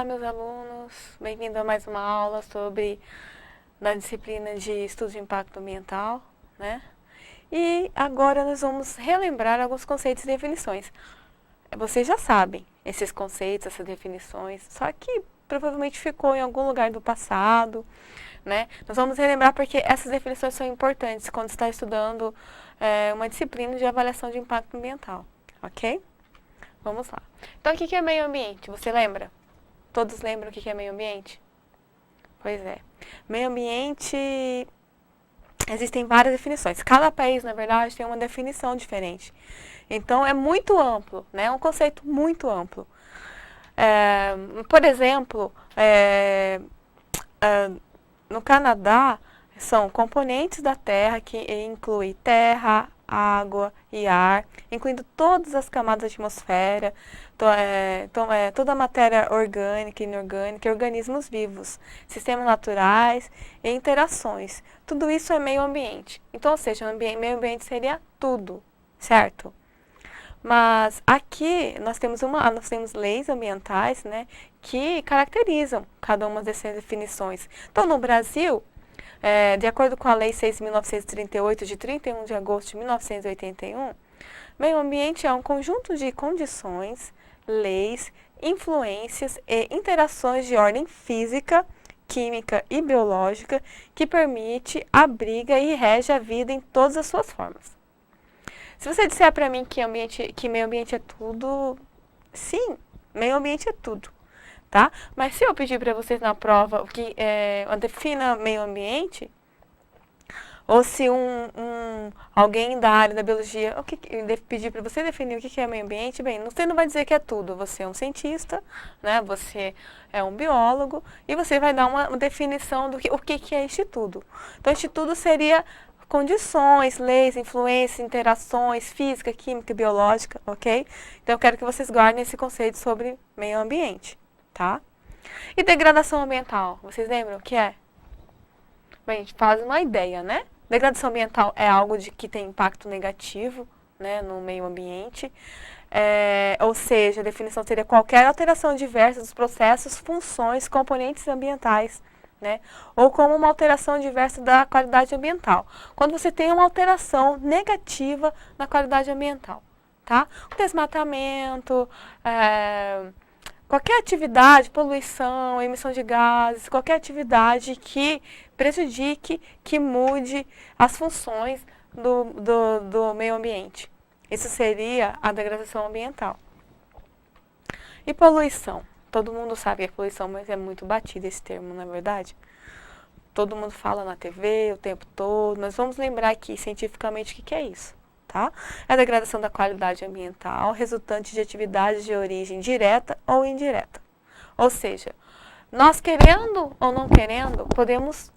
meus alunos, bem-vindo a mais uma aula da disciplina de Estudo de Impacto Ambiental, né? E agora nós vamos relembrar alguns conceitos e definições. Vocês já sabem esses conceitos, essas definições, só que provavelmente ficou em algum lugar do passado, né? Nós vamos relembrar porque essas definições são importantes quando está estudando uma disciplina de avaliação de impacto ambiental, ok? Vamos lá. Então, o que é meio ambiente? Você lembra? Todos lembram o que é meio ambiente? Pois é. Meio ambiente, existem várias definições. Cada país, na verdade, tem uma definição diferente. Então, é muito amplo, né? É um conceito muito amplo. Por exemplo, no Canadá, são componentes da Terra, que inclui terra, água e ar, incluindo todas as camadas da atmosfera, toda a matéria orgânica e inorgânica, organismos vivos, sistemas naturais e interações. Tudo isso é meio ambiente. Então, ou seja, meio ambiente seria tudo, certo? Mas aqui nós temos leis ambientais, né, que caracterizam cada uma dessas definições. Então, no Brasil, de acordo com a Lei 6.938, de 31 de agosto de 1981, meio ambiente é um conjunto de condições, leis, influências e interações de ordem física, química e biológica que permite, abriga e rege a vida em todas as suas formas. Se você disser para mim que meio ambiente é tudo, sim, meio ambiente é tudo. Tá? Mas se eu pedir para vocês na prova o que defina meio ambiente, ou se alguém da área da biologia pedir para você definir o que é meio ambiente, bem, você não vai dizer que é tudo. Você é um cientista, né? Você é um biólogo e você vai dar uma definição do o que é este tudo. Então, este tudo seria condições, leis, influências, interações, física, química e biológica, ok? Então, eu quero que vocês guardem esse conceito sobre meio ambiente. Tá? E degradação ambiental, vocês lembram o que é? Bem, a gente faz uma ideia, né? Degradação ambiental é algo que tem impacto negativo, né, no meio ambiente. Ou seja, a definição seria qualquer alteração diversa dos processos, funções, componentes ambientais, né? Ou como uma alteração diversa da qualidade ambiental. Quando você tem uma alteração negativa na qualidade ambiental, tá? O desmatamento, qualquer atividade, poluição, emissão de gases, qualquer atividade que prejudique, que mude as funções do meio ambiente. Isso seria a degradação ambiental. E poluição? Todo mundo sabe que é poluição, mas é muito batido esse termo, não é verdade? Todo mundo fala na TV o tempo todo, mas vamos lembrar aqui cientificamente o que é isso. Tá? É a degradação da qualidade ambiental resultante de atividades de origem direta ou indireta. Ou seja, nós querendo ou não querendo, podemos,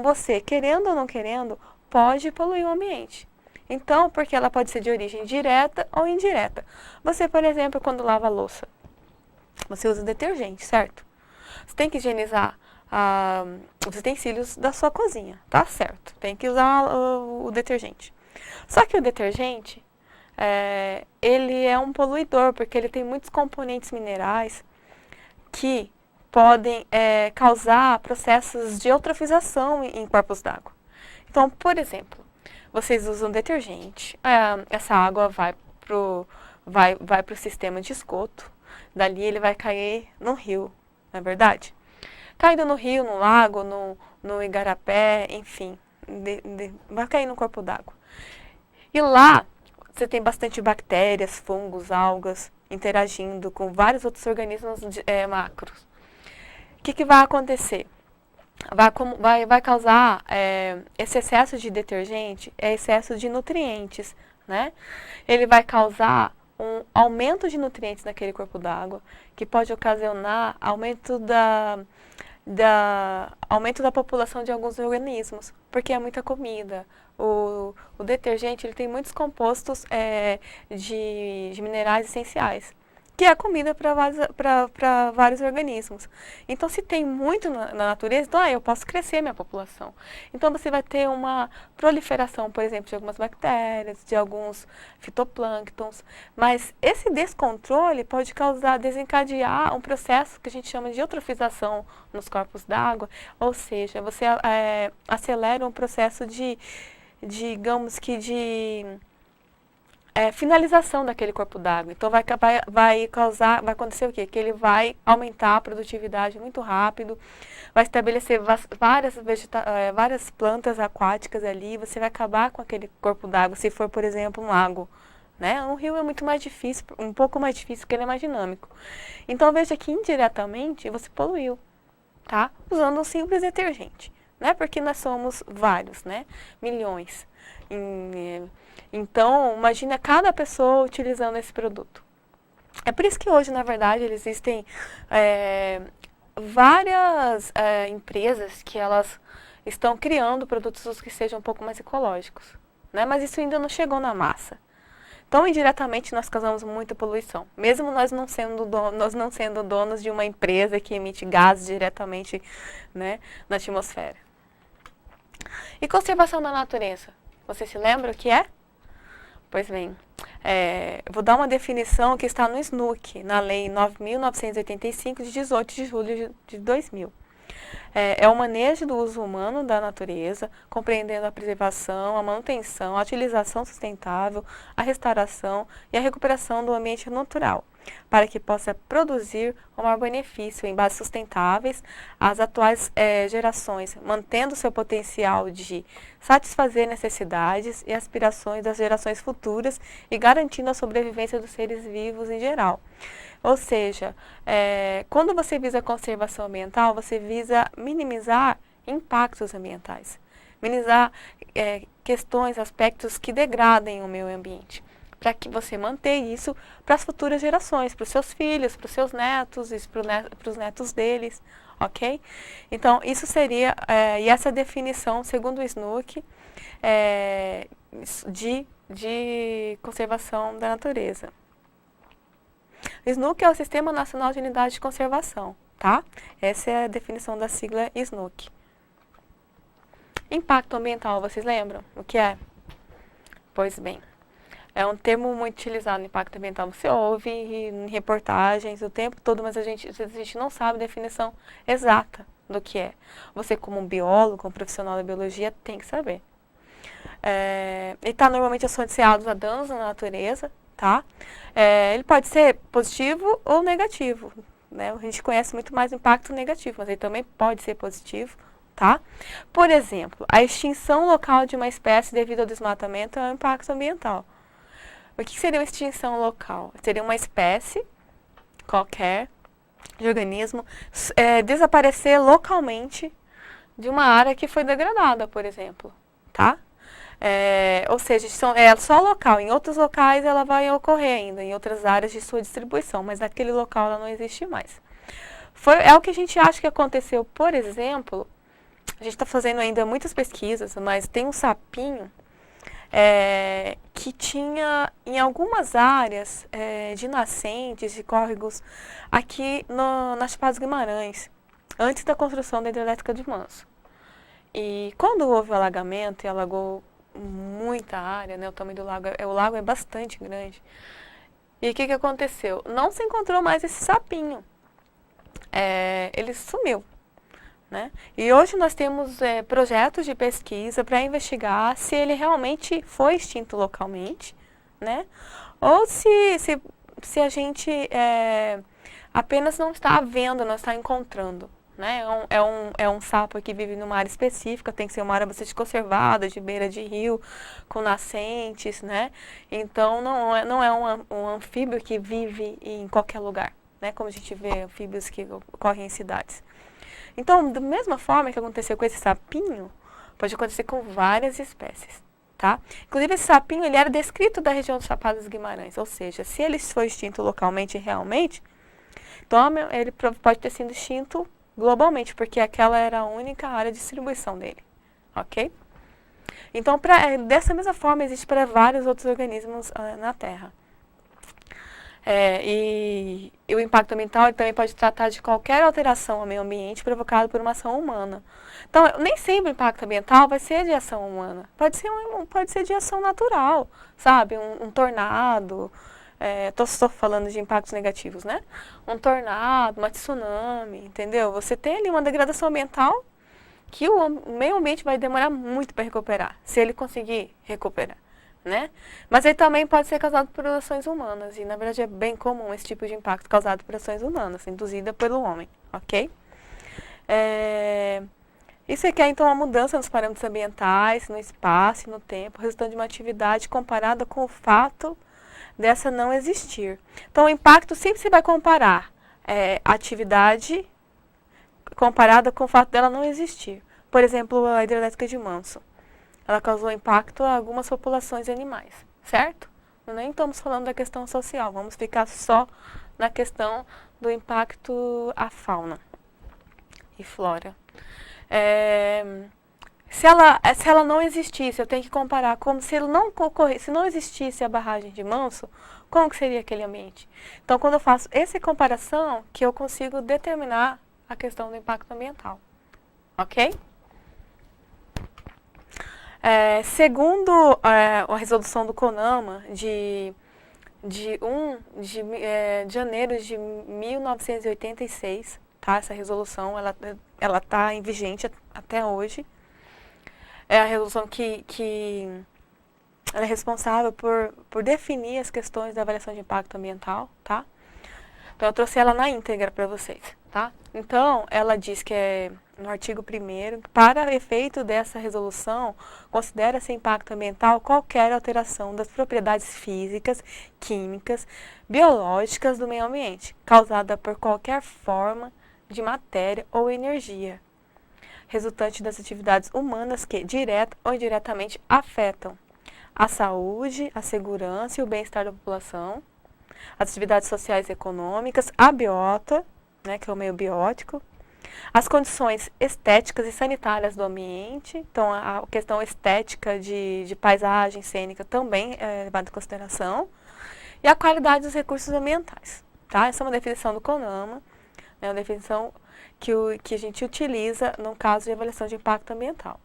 você querendo ou não querendo, pode poluir o ambiente. Então, porque ela pode ser de origem direta ou indireta. Você, por exemplo, quando lava a louça, você usa detergente, certo? Você tem que higienizar os utensílios da sua cozinha, tá certo? Tem que usar o detergente. Só que o detergente, ele é um poluidor, porque ele tem muitos componentes minerais que podem causar processos de eutrofização em corpos d'água. Então, por exemplo, vocês usam detergente, essa água vai pro sistema de esgoto, dali ele vai cair no rio, não é verdade? Caindo no rio, no lago, no igarapé, enfim, vai cair no corpo d'água. E lá você tem bastante bactérias, fungos, algas interagindo com vários outros organismos macros. O que vai acontecer? Vai causar esse excesso de detergente, excesso de nutrientes, né? Ele vai causar um aumento de nutrientes naquele corpo d'água, que pode ocasionar aumento da população de alguns organismos, porque é muita comida. O detergente ele tem muitos compostos de minerais essenciais. que é comida para vários organismos. Então, se tem muito na natureza, então eu posso crescer minha população. Então, você vai ter uma proliferação, por exemplo, de algumas bactérias, de alguns fitoplânctons, mas esse descontrole pode desencadear um processo que a gente chama de eutrofização nos corpos d'água, ou seja, você acelera um processo digamos que de finalização daquele corpo d'água. Então vai acontecer o quê? Que ele vai aumentar a produtividade muito rápido, vai estabelecer várias plantas aquáticas ali, você vai acabar com aquele corpo d'água, se for, por exemplo, um lago. Né? Um rio é muito mais difícil, um pouco mais difícil, porque ele é mais dinâmico. Então veja que indiretamente você poluiu, tá? Usando um simples detergente, né? Porque nós somos vários, né? Milhões. Então, imagina cada pessoa utilizando esse produto. É por isso que hoje, na verdade, existem várias empresas que elas estão criando produtos que sejam um pouco mais ecológicos, né? Mas isso ainda não chegou na massa. Então, indiretamente, nós causamos muita poluição. Mesmo nós não sendo donos de uma empresa que emite gases diretamente, né, na atmosfera. E conservação da natureza? Você se lembra o que é? Pois bem, vou dar uma definição que está no SNUC, na Lei 9.985, de 18 de julho de 2000. É o manejo do uso humano da natureza, compreendendo a preservação, a manutenção, a utilização sustentável, a restauração e a recuperação do ambiente natural, para que possa produzir um maior benefício em bases sustentáveis às atuais gerações, mantendo seu potencial de satisfazer necessidades e aspirações das gerações futuras e garantindo a sobrevivência dos seres vivos em geral. Ou seja, quando você visa conservação ambiental, você visa minimizar impactos ambientais, minimizar questões, aspectos que degradem o meio ambiente, para que você mantenha isso para as futuras gerações, para os seus filhos, para os seus netos e para os netos deles, ok? Então, isso seria, e essa definição, segundo o SNUC, de conservação da natureza. O SNUC é o Sistema Nacional de Unidade de Conservação, tá? Essa é a definição da sigla SNUC. Impacto ambiental, vocês lembram o que é? Pois bem, é um termo muito utilizado no impacto ambiental. Você ouve em reportagens o tempo todo, mas a gente não sabe a definição exata do que é. Você, como um biólogo, como profissional da biologia, tem que saber. Ele está normalmente associado a danos na natureza, tá? Ele pode ser positivo ou negativo, né? A gente conhece muito mais o impacto negativo, mas ele também pode ser positivo, tá? Por exemplo, a extinção local de uma espécie devido ao desmatamento é um impacto ambiental. O que seria uma extinção local? Seria uma espécie qualquer de organismo desaparecer localmente de uma área que foi degradada, por exemplo, tá? Ou seja, é só local. Em outros locais ela vai ocorrer ainda, em outras áreas de sua distribuição, mas naquele local ela não existe mais. É o que a gente acha que aconteceu, por exemplo, a gente está fazendo ainda muitas pesquisas, mas tem um sapinho que tinha em algumas áreas de nascentes, de córregos, aqui na Chapada dos Guimarães, antes da construção da hidrelétrica de Manso. E quando houve o alagamento, e alagou muita área, né, o tamanho do lago, o lago é bastante grande. E o que aconteceu? Não se encontrou mais esse sapinho. Ele sumiu. Né? E hoje nós temos projetos de pesquisa para investigar se ele realmente foi extinto localmente, né? Ou se a gente apenas não está vendo, não está encontrando. Né? É um sapo que vive numa área específica, tem que ser uma área bastante conservada, de beira de rio, com nascentes, né? Então não é um anfíbio que vive em qualquer lugar, né? Como a gente vê anfíbios que ocorrem em cidades. Então, da mesma forma que aconteceu com esse sapinho, pode acontecer com várias espécies, tá? Inclusive, esse sapinho, ele era descrito da região dos Chapada dos Guimarães, ou seja, se ele foi extinto localmente realmente, então ele pode ter sido extinto globalmente, porque aquela era a única área de distribuição dele, ok? Então, dessa mesma forma, existe para vários outros organismos na Terra. E o impacto ambiental ele também pode tratar de qualquer alteração ao meio ambiente provocada por uma ação humana. Então, nem sempre o impacto ambiental vai ser de ação humana. Pode ser de ação natural, sabe? Um tornado. Estou falando de impactos negativos, né? Um tornado, uma tsunami, entendeu? Você tem ali uma degradação ambiental que o meio ambiente vai demorar muito para recuperar, se ele conseguir recuperar. Né? Mas ele também pode ser causado por ações humanas, e na verdade é bem comum esse tipo de impacto causado por ações humanas, induzida pelo homem, ok? Isso requer então uma mudança nos parâmetros ambientais, no espaço e no tempo, resultando de uma atividade comparada com o fato dessa não existir. Então o impacto sempre se vai comparar a atividade comparada com o fato dela não existir. Por exemplo, a hidrelétrica de Manso. Ela causou impacto a algumas populações de animais, certo? Nem estamos falando da questão social, vamos ficar só na questão do impacto à fauna e flora. Se ela não existisse, eu tenho que comparar como se ele não ocorresse, se não existisse a barragem de Manso, como que seria aquele ambiente? Então, quando eu faço essa comparação, que eu consigo determinar a questão do impacto ambiental, ok? Segundo a resolução do CONAMA de janeiro de 1986, tá? Essa resolução ela está em vigente até hoje. É a resolução que ela é responsável por definir as questões da avaliação de impacto ambiental, tá? Então eu trouxe ela na íntegra para vocês, tá? Então ela diz que no artigo 1º, para efeito dessa resolução, considera-se impacto ambiental qualquer alteração das propriedades físicas, químicas, biológicas do meio ambiente, causada por qualquer forma de matéria ou energia, resultante das atividades humanas que, direta ou indiretamente, afetam a saúde, a segurança e o bem-estar da população, as atividades sociais e econômicas, a biota, né, que é o meio biótico, as condições estéticas e sanitárias do ambiente. Então, a questão estética de paisagem cênica também é levada em consideração. E a qualidade dos recursos ambientais. Tá? Essa é uma definição do CONAMA, né, uma definição que a gente utiliza no caso de avaliação de impacto ambiental.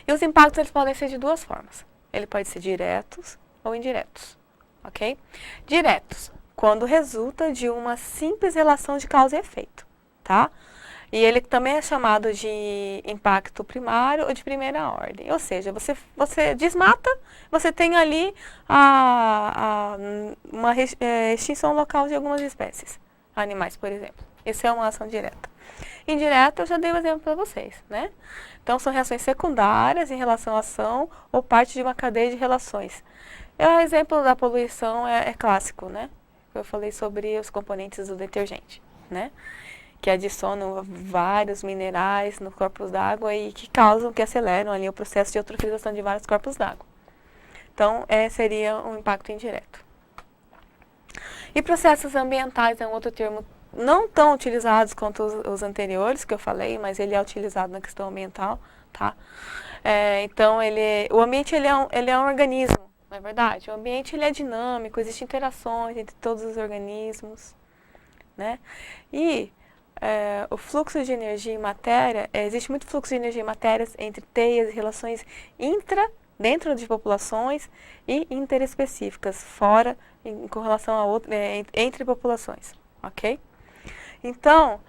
E os impactos eles podem ser de duas formas. Ele pode ser diretos ou indiretos. Ok? Diretos, quando resulta de uma simples relação de causa e efeito. Tá? E ele também é chamado de impacto primário ou de primeira ordem. Ou seja, você desmata, você tem ali uma extinção local de algumas espécies, animais, por exemplo. Isso é uma ação direta. Indireta, eu já dei um exemplo para vocês, né? Então, são reações secundárias em relação à ação ou parte de uma cadeia de relações. O exemplo da poluição é clássico, né? Eu falei sobre os componentes do detergente, né? Que adicionam vários minerais no corpos d'água e que aceleram ali o processo de eutrofização de vários corpos d'água. Então, seria um impacto indireto. E processos ambientais é um outro termo não tão utilizados quanto os anteriores que eu falei, mas ele é utilizado na questão ambiental, tá? Então, o ambiente ele é um organismo, não é verdade? O ambiente ele é dinâmico, existem interações entre todos os organismos, né? E o fluxo de energia e matéria, existe muito fluxo de energia e matéria entre teias e relações dentro de populações e interespecíficas, com relação a entre populações, ok? Então,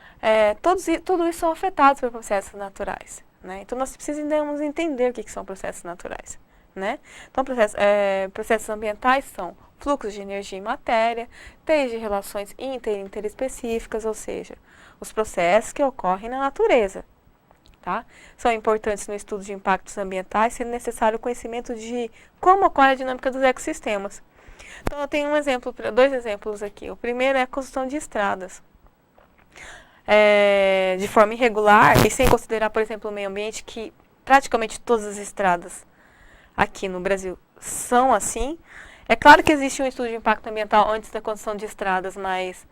tudo isso são afetados por processos naturais, né? Então, nós precisamos entender o que são processos naturais, né? Então, processos ambientais são fluxos de energia e matéria, teias de relações interespecíficas, ou seja, os processos que ocorrem na natureza. Tá? São importantes no estudo de impactos ambientais, sendo necessário o conhecimento de como ocorre a dinâmica dos ecossistemas. Então, eu tenho dois exemplos aqui. O primeiro é a construção de estradas. De forma irregular e sem considerar, por exemplo, o meio ambiente, que praticamente todas as estradas aqui no Brasil são assim. É claro que existe um estudo de impacto ambiental antes da construção de estradas, mas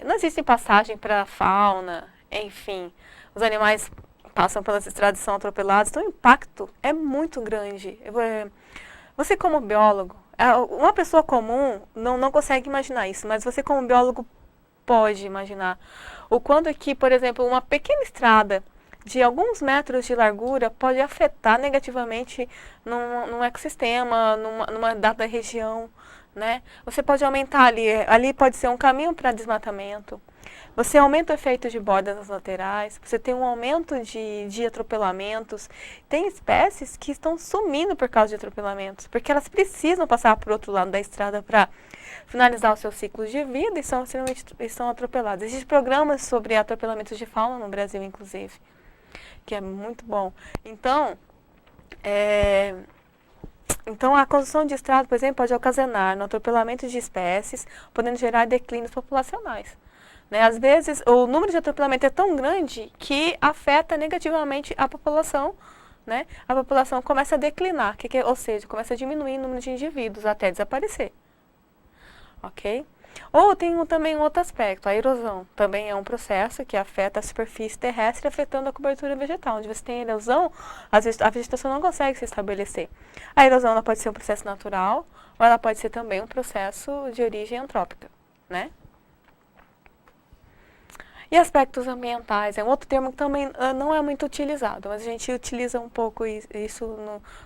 não existe passagem para a fauna, enfim, os animais passam pelas estradas e são atropelados, então o impacto é muito grande. Você como biólogo, Uma pessoa comum não consegue imaginar isso, mas você como biólogo pode imaginar o quanto que, por exemplo, uma pequena estrada de alguns metros de largura pode afetar negativamente num ecossistema, numa dada região, né? Você pode aumentar ali pode ser um caminho para desmatamento. Você aumenta o efeito de bordas nas laterais, você tem um aumento de atropelamentos. Tem espécies que estão sumindo por causa de atropelamentos, porque elas precisam passar por outro lado da estrada para finalizar o seu ciclo de vida e são atropeladas. Existem programas sobre atropelamentos de fauna no Brasil, inclusive, que é muito bom. Então, a construção de estrada, por exemplo, pode ocasionar no atropelamento de espécies, podendo gerar declínios populacionais. Né? Às vezes, o número de atropelamento é tão grande que afeta negativamente a população. Né? A população começa a declinar, ou seja, começa a diminuir o número de indivíduos até desaparecer. Ok? Ou tem também um outro aspecto, a erosão. Também é um processo que afeta a superfície terrestre, afetando a cobertura vegetal. Onde você tem erosão, a vegetação não consegue se estabelecer. A erosão ela pode ser um processo natural, ou ela pode ser também um processo de origem antrópica, né? E aspectos ambientais, é um outro termo que também não é muito utilizado, mas a gente utiliza um pouco isso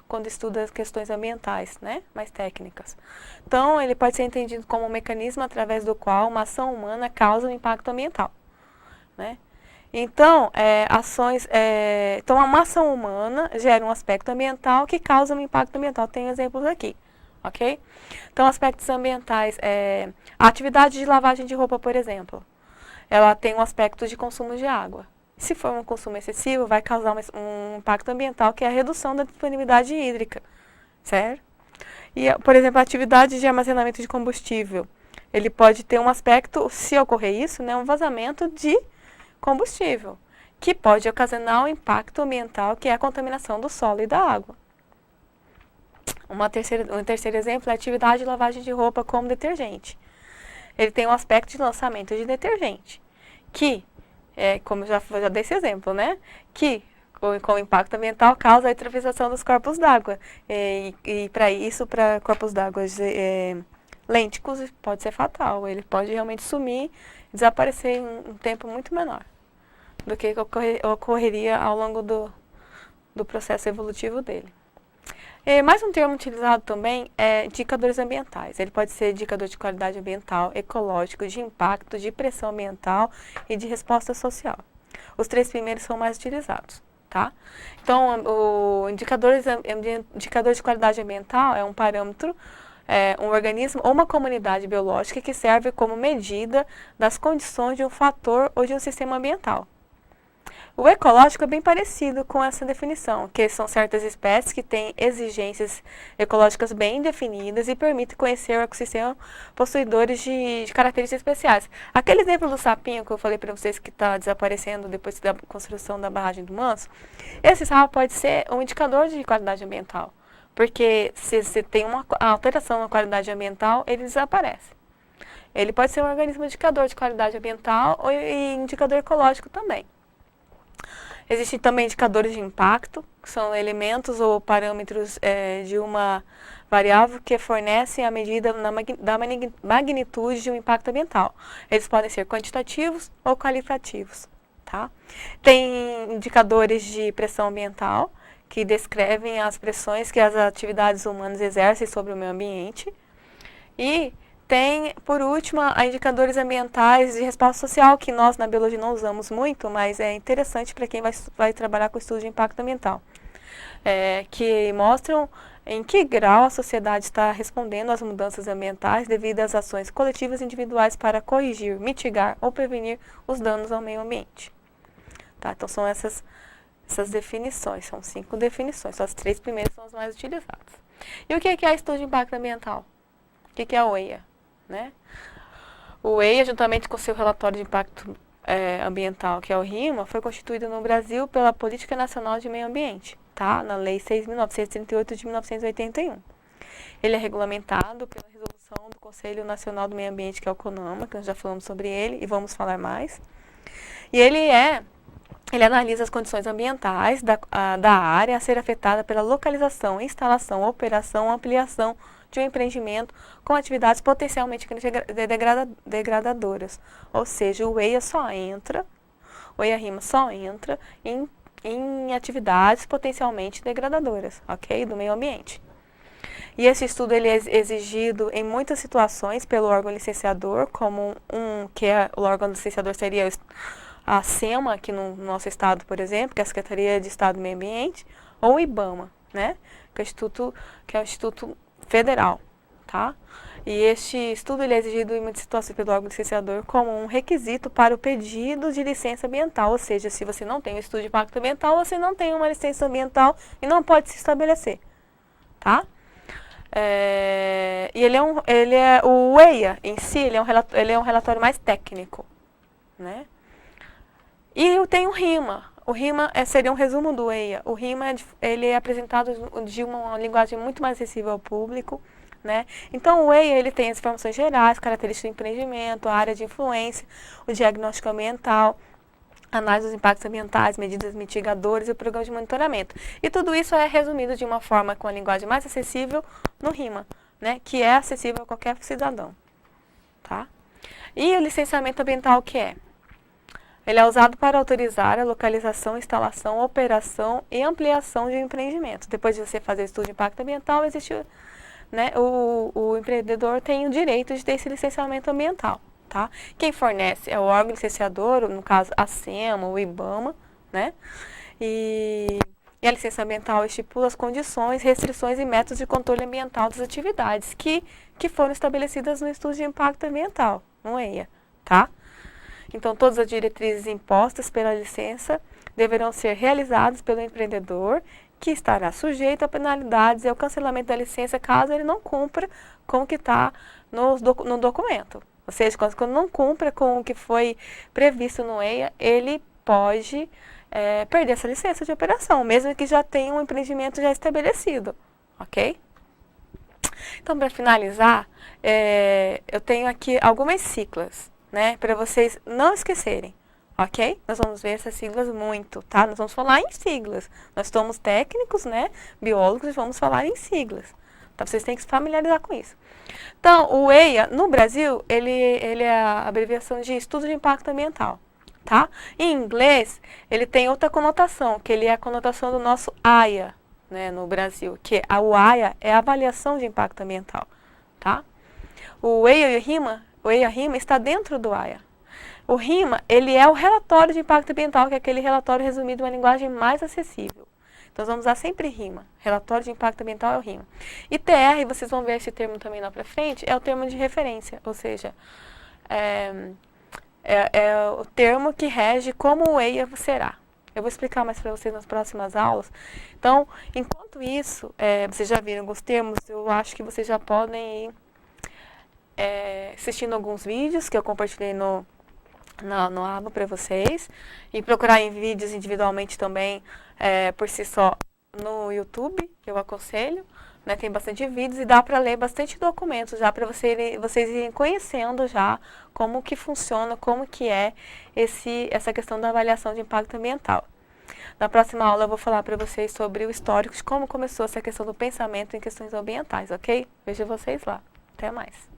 quando estuda as questões ambientais, né? Mais técnicas. Então, ele pode ser entendido como um mecanismo através do qual uma ação humana causa um impacto ambiental, né? Então, uma ação humana gera um aspecto ambiental que causa um impacto ambiental. Tem exemplos aqui, ok? Então, aspectos ambientais, a atividade de lavagem de roupa, por exemplo, ela tem um aspecto de consumo de água. Se for um consumo excessivo, vai causar um impacto ambiental, que é a redução da disponibilidade hídrica, certo? E, por exemplo, a atividade de armazenamento de combustível, ele pode ter um aspecto, se ocorrer isso, né, um vazamento de combustível, que pode ocasionar um impacto ambiental, que é a contaminação do solo e da água. Um terceiro exemplo é a atividade de lavagem de roupa como detergente. Ele tem um aspecto de lançamento de detergente, que, como eu já dei esse exemplo, né? Que, com impacto ambiental, causa a eutrofização dos corpos d'água. E para isso, para corpos d'água lênticos, pode ser fatal. Ele pode realmente sumir, desaparecer em um tempo muito menor do que ocorreria ao longo do processo evolutivo dele. Mais um termo utilizado também é indicadores ambientais. Ele pode ser indicador de qualidade ambiental, ecológico, de impacto, de pressão ambiental e de resposta social. Os três primeiros são mais utilizados, tá? Então, o indicador de qualidade ambiental é um parâmetro, um organismo ou uma comunidade biológica que serve como medida das condições de um fator ou de um sistema ambiental. O ecológico é bem parecido com essa definição, que são certas espécies que têm exigências ecológicas bem definidas e permitem conhecer o ecossistema possuidores de características especiais. Aquele exemplo do sapinho que eu falei para vocês que está desaparecendo depois da construção da barragem do Manso, esse sapo pode ser um indicador de qualidade ambiental, porque se você tem uma alteração na qualidade ambiental, ele desaparece. Ele pode ser um organismo indicador de qualidade ambiental e indicador ecológico também. Existem também indicadores de impacto, que são elementos ou parâmetros de uma variável que fornecem a medida da magnitude de um impacto ambiental. Eles podem ser quantitativos ou qualitativos. Tá? Tem indicadores de pressão ambiental, que descrevem as pressões que as atividades humanas exercem sobre o meio ambiente. E tem, por último, indicadores ambientais de resposta social, que nós na biologia não usamos muito, mas é interessante para quem vai trabalhar com o estudo de impacto ambiental, que mostram em que grau a sociedade está respondendo às mudanças ambientais devido às ações coletivas e individuais para corrigir, mitigar ou prevenir os danos ao meio ambiente. Tá? Então são essas definições, são 5 definições, só as 3 primeiras são as mais utilizadas. E o que é estudo de impacto ambiental? O que é a OEA? Né? O EIA, juntamente com seu relatório de impacto ambiental, que é o RIMA, foi constituído no Brasil pela Política Nacional de Meio Ambiente, tá? Na Lei 6.938 de 1981. Ele é regulamentado pela resolução do Conselho Nacional do Meio Ambiente, que é o CONAMA, que nós já falamos sobre ele e vamos falar mais. E ele analisa as condições ambientais da área a ser afetada pela localização, instalação, operação, ampliação de um empreendimento com atividades potencialmente degradadoras. Ou seja, o EIA-RIMA só entra em atividades potencialmente degradadoras, ok? Do meio ambiente. E esse estudo ele é exigido em muitas situações pelo órgão licenciador, como o órgão licenciador seria a SEMA, aqui no nosso estado, por exemplo, que é a Secretaria de Estado do Meio Ambiente, ou o IBAMA, né? Que é o Instituto Federal, tá? E este estudo ele é exigido em muitas situações pelo órgão licenciador como um requisito para o pedido de licença ambiental, ou seja, se você não tem um estudo de impacto ambiental, você não tem uma licença ambiental e não pode se estabelecer, tá? E o EIA em si, ele é um relatório mais técnico, né? E tem o RIMA. O RIMA seria um resumo do EIA. O RIMA ele é apresentado de uma linguagem muito mais acessível ao público, né? Então, o EIA ele tem as informações gerais, características do empreendimento, a área de influência, o diagnóstico ambiental, análise dos impactos ambientais, medidas mitigadoras e o programa de monitoramento. E tudo isso é resumido de uma forma com a linguagem mais acessível no RIMA, né? Que é acessível a qualquer cidadão, tá? E o licenciamento ambiental, o que é? Ele é usado para autorizar a localização, instalação, operação e ampliação de um empreendimento. Depois de você fazer o estudo de impacto ambiental, existe, né, o empreendedor tem o direito de ter esse licenciamento ambiental, tá? Quem fornece é o órgão licenciador, no caso a SEMA, o IBAMA, né? E a licença ambiental estipula as condições, restrições e métodos de controle ambiental das atividades que foram estabelecidas no estudo de impacto ambiental, no EIA, tá? Então, todas as diretrizes impostas pela licença deverão ser realizadas pelo empreendedor, que estará sujeito a penalidades e ao cancelamento da licença caso ele não cumpra com o que está no documento. Ou seja, quando não cumpra com o que foi previsto no EIA, ele pode perder essa licença de operação, mesmo que já tenha um empreendimento já estabelecido, ok? Então, para finalizar, eu tenho aqui algumas siglas, né, para vocês não esquecerem, ok? Nós vamos ver essas siglas muito, tá? Nós vamos falar em siglas. Nós somos técnicos, né, biólogos, e vamos falar em siglas. Então, vocês têm que se familiarizar com isso. Então, o EIA, no Brasil, ele é a abreviação de Estudo de Impacto Ambiental, tá? Em inglês, ele tem outra conotação, que ele é a conotação do nosso AIA, né, no Brasil, que o AIA é a Avaliação de Impacto Ambiental, tá? O EIA-RIMA está dentro do AIA. O RIMA, ele é o relatório de impacto ambiental, que é aquele relatório resumido em uma linguagem mais acessível. Então, vamos usar sempre RIMA. Relatório de impacto ambiental é o RIMA. E TR, vocês vão ver esse termo também lá para frente, é o termo de referência, ou seja, é o termo que rege como o EIA será. Eu vou explicar mais para vocês nas próximas aulas. Então, enquanto isso, vocês já viram alguns termos, eu acho que vocês já podem ir assistindo alguns vídeos que eu compartilhei no aba para vocês, e procurar em vídeos individualmente também por si só no YouTube, eu aconselho, né, tem bastante vídeos e dá para ler bastante documentos já para vocês irem conhecendo já como que funciona, como que é essa questão da avaliação de impacto ambiental. Na próxima aula eu vou falar para vocês sobre o histórico de como começou essa questão do pensamento em questões ambientais, ok? Vejo vocês lá. Até mais.